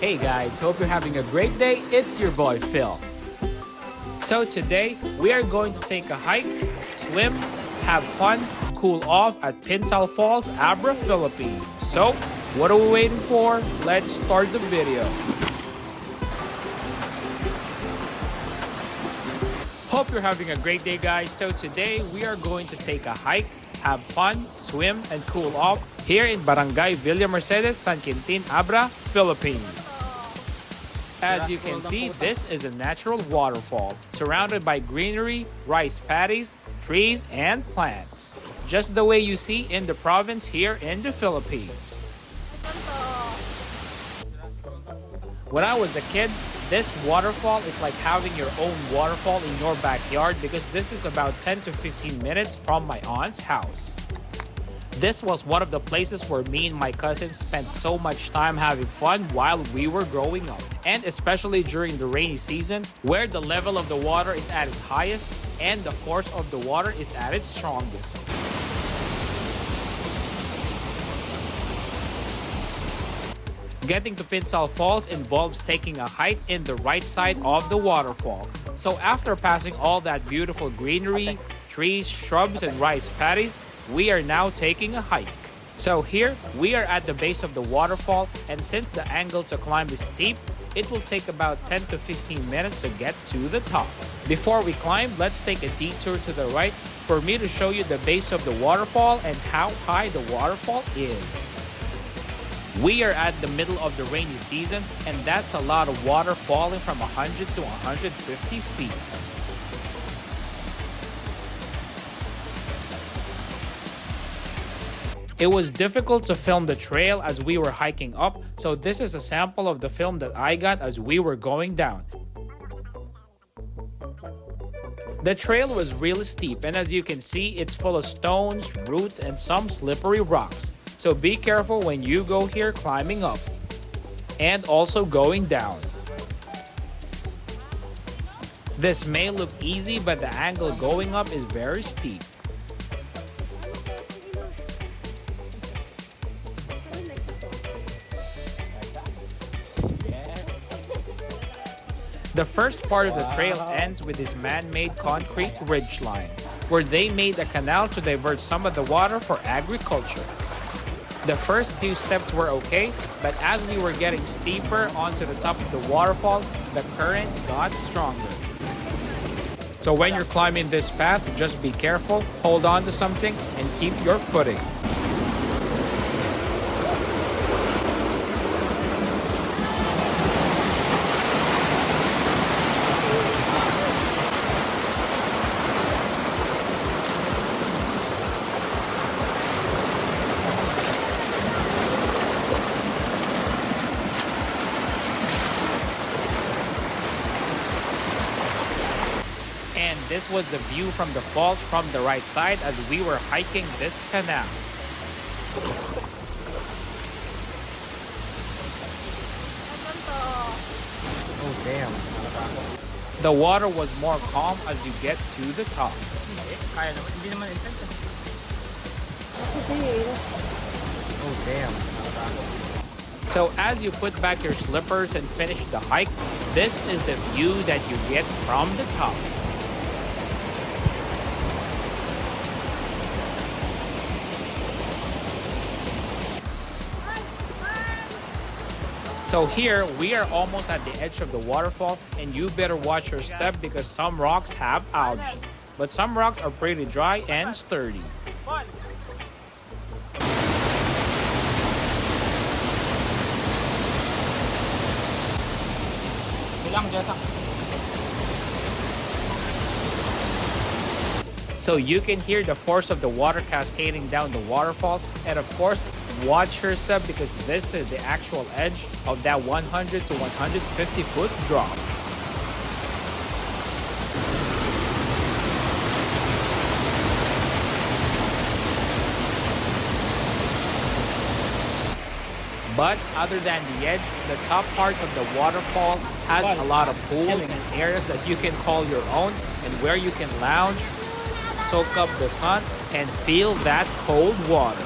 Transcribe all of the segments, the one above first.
Hey guys, hope you're having a great day. It's your boy Phil. So today we are going to take a hike, swim, have fun, cool off at Pinsal Falls, ABRA Philippines. So what are we waiting for? Let's start the video. Hope you're having a great day guys. So today we are going to take a hike, have fun, swim, and cool off here in Barangay Villa Mercedes, San Quintin, ABRA, Philippines. As you can see, this is a natural waterfall surrounded by greenery, rice paddies, trees, and plants. Just the way you see in the province here in the Philippines. When I was a kid, this waterfall is like having your own waterfall in your backyard because this is about 10 to 15 minutes from my aunt's house. This was one of the places where me and my cousins spent so much time having fun while we were growing up. And especially during the rainy season, where the level of the water is at its highest and the force of the water is at its strongest. Getting to Pinsal Falls involves taking a hike in the right side of the waterfall. So after passing all that beautiful greenery, trees, shrubs, and rice paddies, we are now taking a hike. So here, we are at the base of the waterfall, and since the angle to climb is steep, it will take about 10 to 15 minutes to get to the top. Before we climb, let's take a detour to the right for me to show you the base of the waterfall and how high the waterfall is. We are at the middle of the rainy season, and that's a lot of water falling from 100 to 150 feet. It was difficult to film the trail as we were hiking up, so this is a sample of the film that I got as we were going down. The trail was really steep, and as you can see, it's full of stones, roots, and some slippery rocks. So be careful when you go here climbing up and also going down. This may look easy, but the angle going up is very steep. The first part of the trail ends with this man-made concrete ridgeline, where they made a canal to divert some of the water for agriculture. The first few steps were okay, but as we were getting steeper onto the top of the waterfall, the current got stronger. So when you're climbing this path, just be careful, hold on to something, and keep your footing. And this was the view from the falls from the right side as we were hiking this canal. Oh damn. The water was more calm as you get to the top. Oh damn. So as you put back your slippers and finish the hike, this is the view that you get from the top. So here, we are almost at the edge of the waterfall, and you better watch your step because some rocks have algae. But some rocks are pretty dry and sturdy. So you can hear the force of the water cascading down the waterfall, and of course, watch your step because this is the actual edge of that 100 to 150 foot drop. But other than the edge, the top part of the waterfall has a lot of pools and areas that you can call your own and where you can lounge, soak up the sun, and feel that cold water.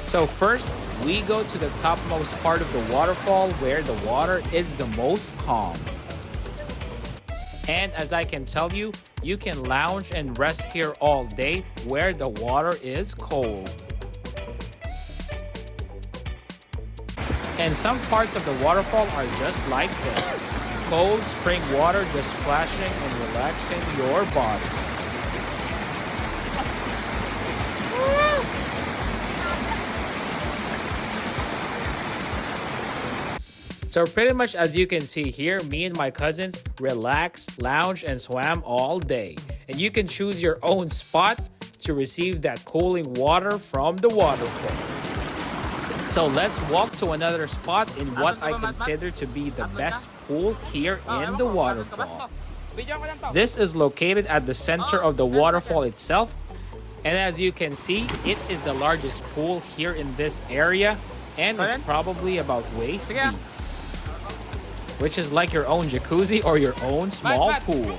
So first, we go to the topmost part of the waterfall where the water is the most calm. And as I can tell you, you can lounge and rest here all day where the water is cold. And some parts of the waterfall are just like this. Cold spring water just splashing and relaxing your body. So pretty much as you can see here, me and my cousins relaxed, lounged, and swam all day. And you can choose your own spot to receive that cooling water from the waterfall. So let's walk to another spot in what I consider to be the best pool here in the waterfall. This is located at the center of the waterfall itself. And as you can see, it is the largest pool here in this area. And it's probably about waist deep, which is like your own jacuzzi or your own small pool.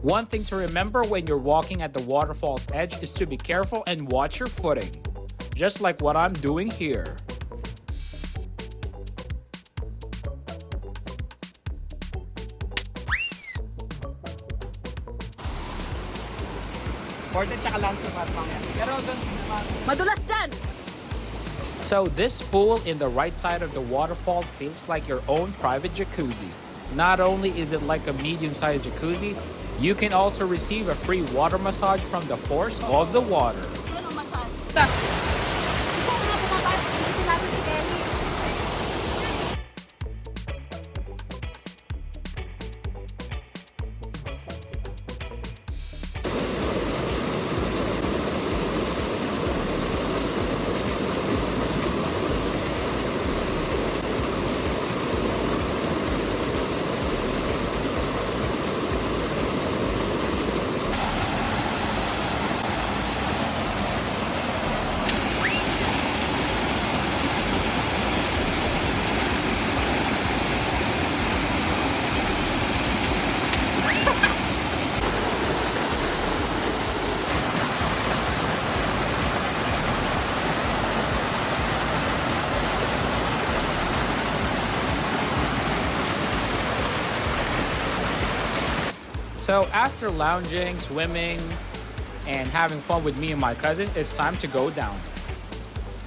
One thing to remember when you're walking at the waterfall's edge is to be careful and watch your footing, just like what I'm doing here. Madulas dyan! So this pool in the right side of the waterfall feels like your own private jacuzzi. Not only is it like a medium-sized jacuzzi, you can also receive a free water massage from the force of the water. So after lounging, swimming, and having fun with me and my cousin, it's time to go down.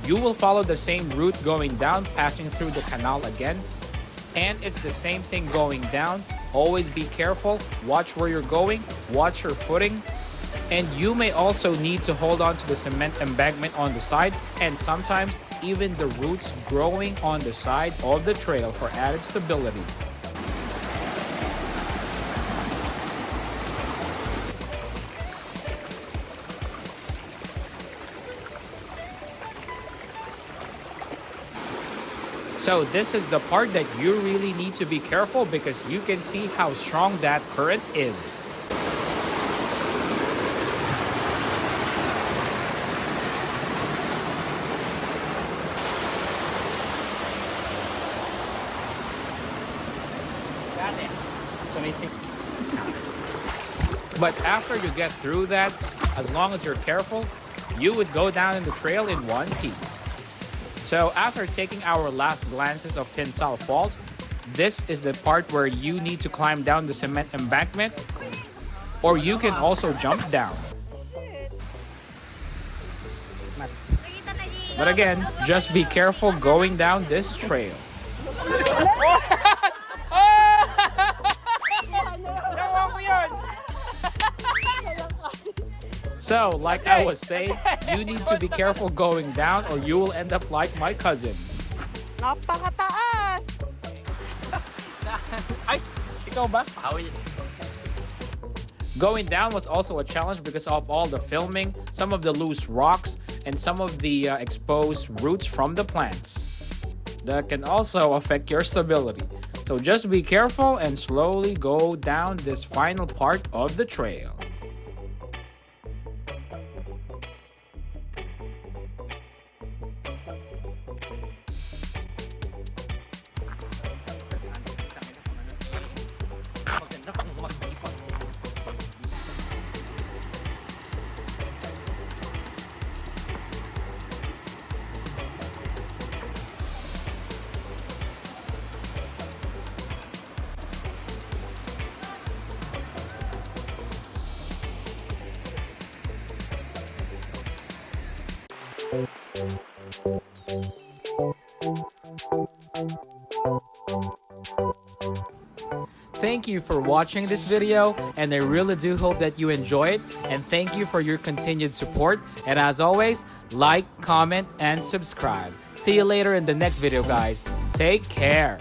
You will follow the same route going down, passing through the canal again. And it's the same thing going down. Always be careful, watch where you're going, watch your footing. And you may also need to hold on to the cement embankment on the side, and sometimes even the roots growing on the side of the trail for added stability. So this is the part that you really need to be careful because you can see how strong that current is. But after you get through that, as long as you're careful, you would go down in the trail in one piece. So after taking our last glances of Pinsal Falls, this is the part where you need to climb down the cement embankment, or you can also jump down. But again, just be careful going down this trail. So, like I was saying, you need to be careful going down or you will end up like my cousin. Napakataas! Ay, ikaw ba? Going down was also a challenge because of all the filming, some of the loose rocks, and some of the exposed roots from the plants. That can also affect your stability. So just be careful and slowly go down this final part of the trail. Thank you for watching this video, and I really do hope that you enjoy it, and thank you for your continued support. And as always, like, comment, and subscribe. See you later in the next video, guys. Take care.